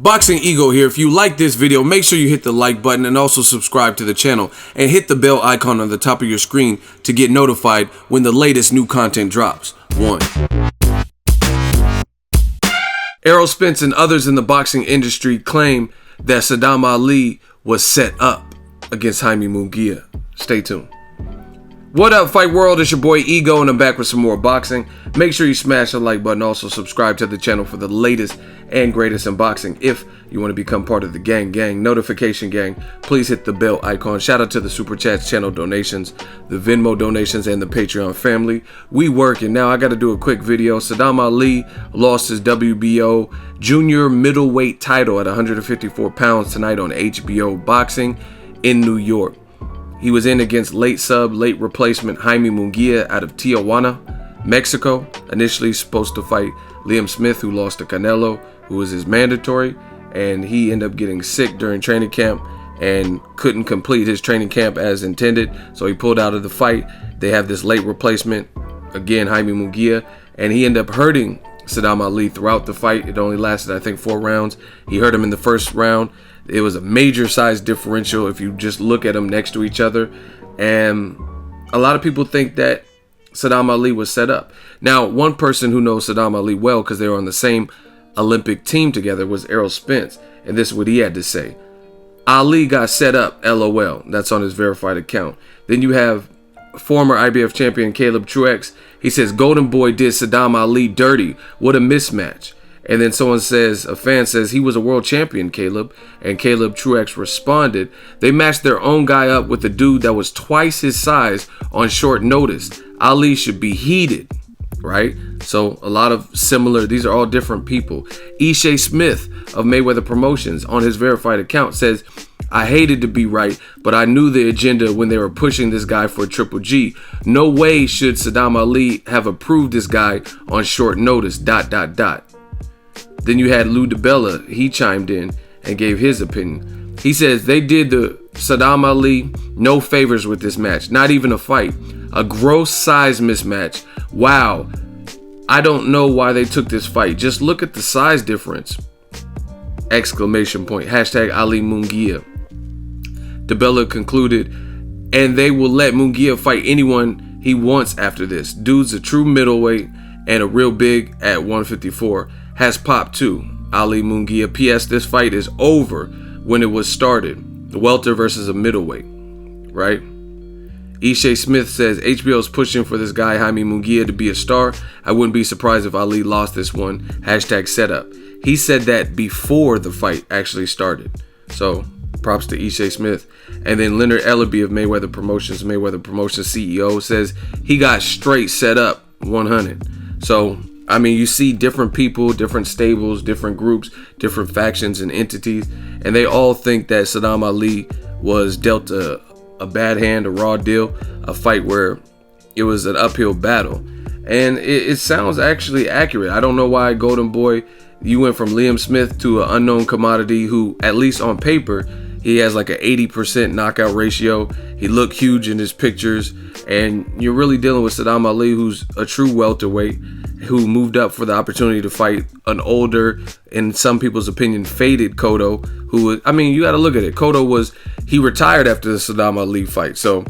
Boxing Ego here. If you like this video, make sure you hit the like button and also subscribe to the channel and hit the bell icon on the top of your screen to get notified when the latest new content drops. 1. Errol Spence and others in the boxing industry claim that Sadam Ali was set up against Jaime Munguia. Stay tuned. What up, Fight World? It's your boy Ego, and I'm back with some more boxing. Make sure you smash the like button. Also, subscribe to the channel for the latest and greatest in boxing. If you want to become part of the gang, notification gang, please hit the bell icon. Shout out to the Super Chats channel donations, the Venmo donations, and the Patreon family. We working now. I got to do a quick video. Sadam Ali lost his WBO junior middleweight title at 154 pounds tonight on HBO Boxing in New York. He was in against late replacement Jaime Munguia out of Tijuana, Mexico. Initially supposed to fight Liam Smith, who lost to Canelo, who was his mandatory, and he ended up getting sick during training camp and couldn't complete his training camp as intended, so he pulled out of the fight. They have this late replacement, again, Jaime Munguia, and he ended up hurting Sadam Ali throughout the fight. It only lasted, I think, 4 rounds. He hurt him in the first round. It was a major size differential if you just look at them next to each other. And a lot of people think that Sadam Ali was set up. Now, one person who knows Sadam Ali well, because they were on the same Olympic team together, was Errol Spence. And this is what he had to say. Ali got set up, LOL. That's on his verified account. Then you have former IBF champion Caleb Truex. He says, Golden Boy did Sadam Ali dirty. What a mismatch. And then someone says, a fan says, he was a world champion, Caleb. And Caleb Truex responded, they matched their own guy up with a dude that was twice his size on short notice. Ali should be heated, right? So a lot of similar, these are all different people. Ishe Smith of Mayweather Promotions on his verified account says, I hated to be right, but I knew the agenda when they were pushing this guy for a Triple G. No way should Sadam Ali have approved this guy on short notice, ... Then you had Lou DiBella. He chimed in and gave his opinion. He says they did the Sadam Ali no favors with this match. Not even a fight. A gross size mismatch. Wow. I don't know why they took this fight. Just look at the size difference. Exclamation point. Hashtag Ali Munguia. DiBella concluded, and they will let Munguia fight anyone he wants after this. Dude's a true middleweight and a real big at 154. Has popped too. Ali Munguia. P.S. This fight is over when it was started. The welter versus a middleweight, right? Ishe Smith says HBO is pushing for this guy Jaime Munguia to be a star. I wouldn't be surprised if Ali lost this one. Hashtag setup. He said that before the fight actually started. So props to Ishe Smith. And then Leonard Ellaby of Mayweather Promotions CEO, says he got straight set up 100. So I mean, you see different people, different stables, different groups, different factions and entities, and they all think that Sadam Ali was dealt a bad hand, a raw deal, a fight where it was an uphill battle. And it sounds actually accurate. I don't know why, Golden Boy, you went from Liam Smith to an unknown commodity who, at least on paper, he has like an 80% knockout ratio. He looked huge in his pictures. And you're really dealing with Sadam Ali, who's a true welterweight, who moved up for the opportunity to fight an older, in some people's opinion, faded Cotto, who was, I mean, you got to look at it. Cotto he retired after the Sadam Ali fight. So,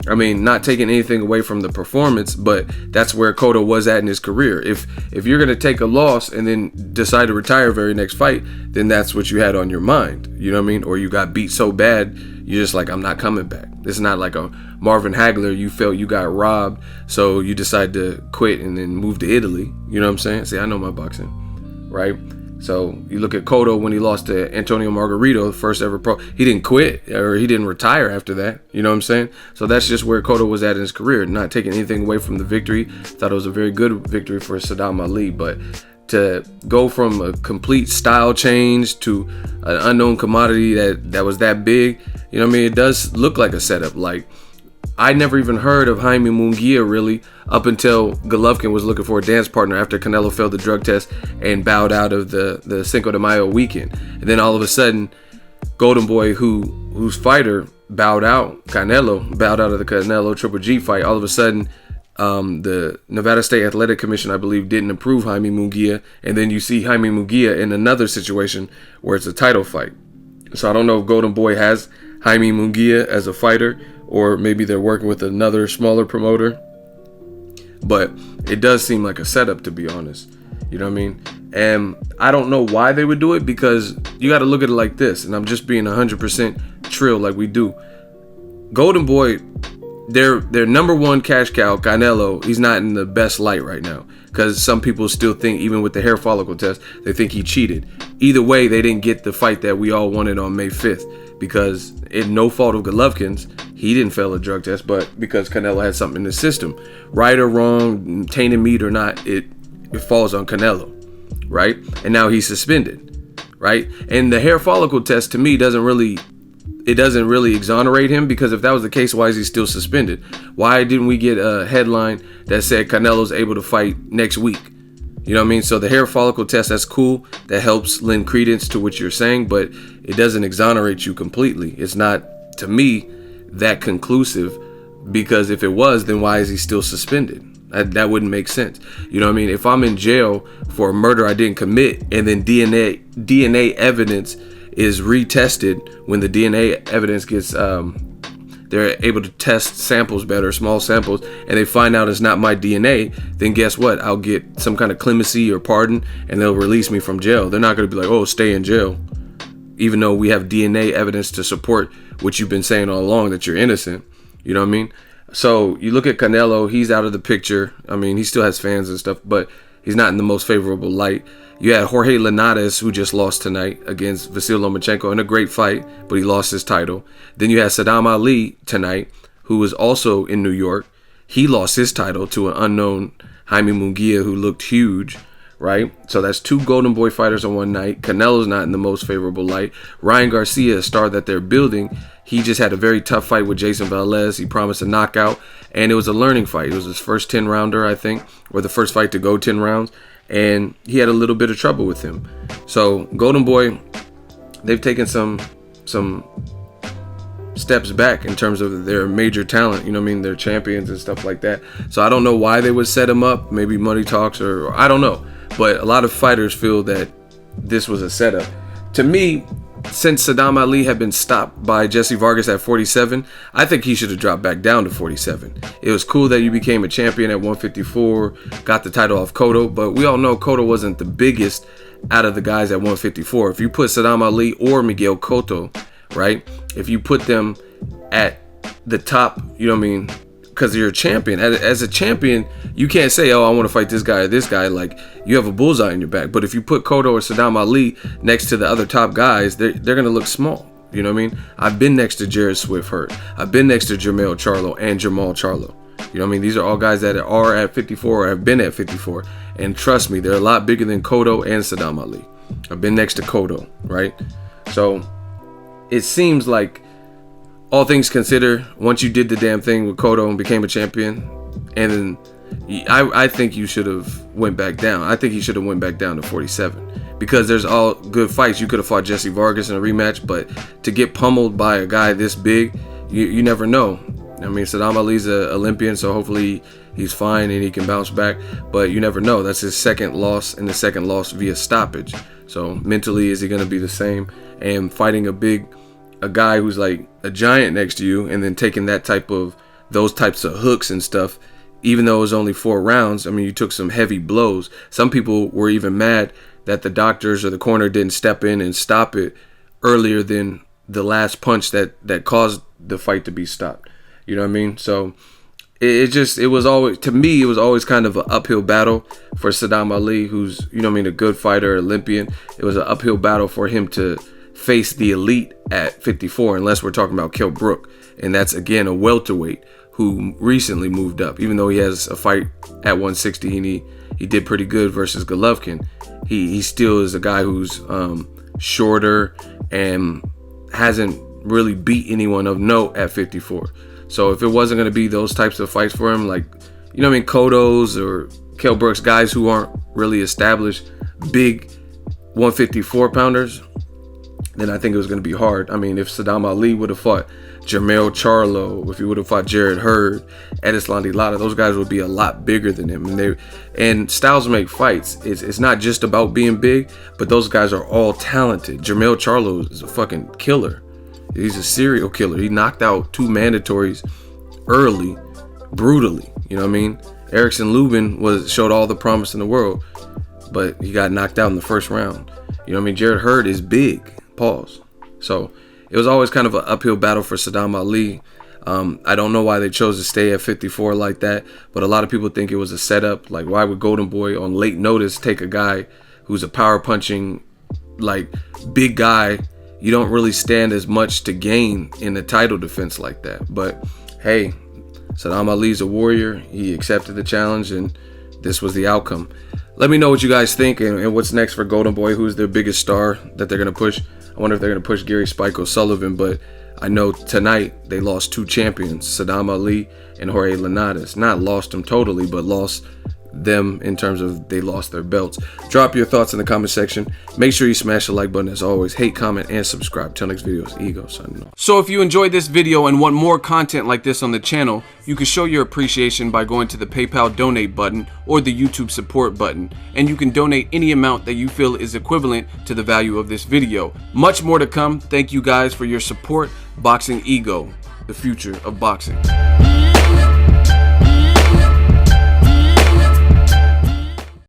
I mean, not taking anything away from the performance, but that's where Cotto was at in his career. If you're going to take a loss and then decide to retire very next fight, then that's what you had on your mind. You know what I mean? Or you got beat so bad, you're just like, I'm not coming back. This is not like a Marvin Hagler. You felt you got robbed, so you decide to quit and then move to Italy. You know what I'm saying? See, I know my boxing, right? So you look at Cotto when he lost to Antonio Margarito, the first ever pro. He didn't quit or he didn't retire after that. You know what I'm saying? So that's just where Cotto was at in his career. Not taking anything away from the victory. Thought it was a very good victory for Sadam Ali. But to go from a complete style change to an unknown commodity that was that big, you know what I mean? It does look like a setup. Like, I never even heard of Jaime Munguia really up until Golovkin was looking for a dance partner after Canelo failed the drug test and bowed out of the Cinco de Mayo weekend. And then all of a sudden, Golden Boy, whose fighter bowed out, Canelo, bowed out of the Canelo Triple G fight, all of a sudden The Nevada State Athletic Commission, I believe, didn't approve Jaime Munguia, and then you see Jaime Munguia in another situation where it's a title fight. So I don't know if Golden Boy has Jaime Munguia as a fighter, or maybe they're working with another smaller promoter. But it does seem like a setup, to be honest. You know what I mean? And I don't know why they would do it, because you got to look at it like this, and I'm just being 100% trill like we do. Golden Boy, their number one cash cow, Canelo, he's not in the best light right now, because some people still think, even with the hair follicle test, they think he cheated. Either way, they didn't get the fight that we all wanted on May 5th, because it's no fault of Golovkin's. He didn't fail a drug test, but because Canelo had something in the system. Right or wrong, tainted meat or not, it falls on Canelo, right? And now he's suspended, right? And the hair follicle test, to me, doesn't really exonerate him, because if that was the case, why is he still suspended? Why didn't we get a headline that said Canelo's able to fight next week? You know what I mean? So the hair follicle test, that's cool. That helps lend credence to what you're saying, but it doesn't exonerate you completely. It's not, to me, that conclusive, because if it was, then why is he still suspended? That wouldn't make sense. You know what I mean? If I'm in jail for a murder I didn't commit, and then DNA evidence is retested, when the DNA evidence gets, they're able to test samples better, small samples, and they find out it's not my DNA, then guess what? I'll get some kind of clemency or pardon, and they'll release me from jail. They're not going to be like, oh, stay in jail, even though we have DNA evidence to support what you've been saying all along, that you're innocent. You know what I mean? So you look at Canelo, he's out of the picture. I mean, he still has fans and stuff, but he's not in the most favorable light. You had Jorge Linares, who just lost tonight against Vasyl Lomachenko in a great fight, but he lost his title. Then you had Sadam Ali tonight, who was also in New York. He lost his title to an unknown Jaime Munguia, who looked huge, right? So that's two Golden Boy fighters on one night. Canelo's not in the most favorable light. Ryan Garcia, a star that they're building, he just had a very tough fight with Jason Velez. He promised a knockout, and it was a learning fight. It was his first 10-rounder, I think, or the first fight to go 10 rounds, and he had a little bit of trouble with him. So Golden Boy, they've taken some steps back in terms of their major talent, you know what I mean, their champions and stuff like that. So I don't know why they would set him up, maybe money talks, or I don't know. But a lot of fighters feel that this was a setup. To me, since Sadam Ali had been stopped by Jesse Vargas at 47, I think he should have dropped back down to 47. It was cool that you became a champion at 154, got the title off Cotto, but we all know Cotto wasn't the biggest out of the guys at 154. If you put Sadam Ali or Miguel Cotto, right, if you put them at the top, you know what I mean, because you're a champion. As a champion, you can't say, oh, I want to fight this guy or this guy. Like, you have a bullseye in your back. But if you put Cotto or Sadam Ali next to the other top guys, they're going to look small. You know what I mean? I've been next to Jared Swift Hurt. I've been next to Jermell Charlo and Jamal Charlo. You know what I mean? These are all guys that are at 54 or have been at 54. And trust me, they're a lot bigger than Cotto and Sadam Ali. I've been next to Cotto, right? So it seems like, all things considered, once you did the damn thing with Cotto and became a champion, and then I think you should have went back down. I think he should have went back down to 47, because there's all good fights. You could have fought Jesse Vargas in a rematch, but to get pummeled by a guy this big, you never know. I mean, Sadam Ali's an Olympian, so hopefully he's fine and he can bounce back, but you never know. That's his second loss, and the second loss via stoppage. So mentally, is he going to be the same? And fighting a guy who's like a giant next to you, and then taking those types of hooks and stuff, even though it was only 4 rounds, I mean, you took some heavy blows. Some people were even mad that the doctors or the corner didn't step in and stop it earlier than the last punch that caused the fight to be stopped. You know what I mean? So it was always, to me, it was always kind of an uphill battle for Sadam Ali, who's, you know what I mean, a good fighter, Olympian. It was an uphill battle for him to face the elite at 54, unless we're talking about Kell Brook, and that's again a welterweight who recently moved up. Even though he has a fight at 160 and he did pretty good versus Golovkin, he still is a guy who's shorter and hasn't really beat anyone of note at 54. So if it wasn't going to be those types of fights for him, like, you know what I mean, Cotto's or Kell Brook's, guys who aren't really established big 154 pounders, then I think it was going to be hard. I mean, if Sadam Ali would have fought Jermell Charlo, if he would have fought Jarrett Hurd, Erislandy Lara, those guys would be a lot bigger than him. And styles make fights. It's not just about being big, but those guys are all talented. Jermell Charlo is a fucking killer. He's a serial killer. He knocked out 2 mandatories early, brutally. You know what I mean? Erickson Lubin showed all the promise in the world, but he got knocked out in the first round. You know what I mean? Jarrett Hurd is big. Pause. So it was always kind of an uphill battle for Sadam Ali. I don't know why they chose to stay at 54 like that, but a lot of people think it was a setup. Like, why would Golden Boy on late notice take a guy who's a power punching, like, big guy? You don't really stand as much to gain in a title defense like that. But hey, Sadam Ali's a warrior. He accepted the challenge, and this was the outcome. Let me know what you guys think and what's next for Golden Boy. Who's their biggest star that they're going to push? I wonder if they're going to push Gary Spike O'Sullivan, but I know tonight they lost 2 champions, Sadam Ali and Jorge Linares. Not lost them totally, but lost them in terms of they lost their belts. Drop your thoughts in the comment section. Make sure you smash the like button as always. Hate, comment, and subscribe. Till next video, it's Ego signing off. So if you enjoyed this video and want more content like this on the channel, you can show your appreciation by going to the PayPal donate button or the YouTube support button, and you can donate any amount that you feel is equivalent to the value of this video. Much more to come. Thank you guys for your support. Boxing Ego, the future of boxing.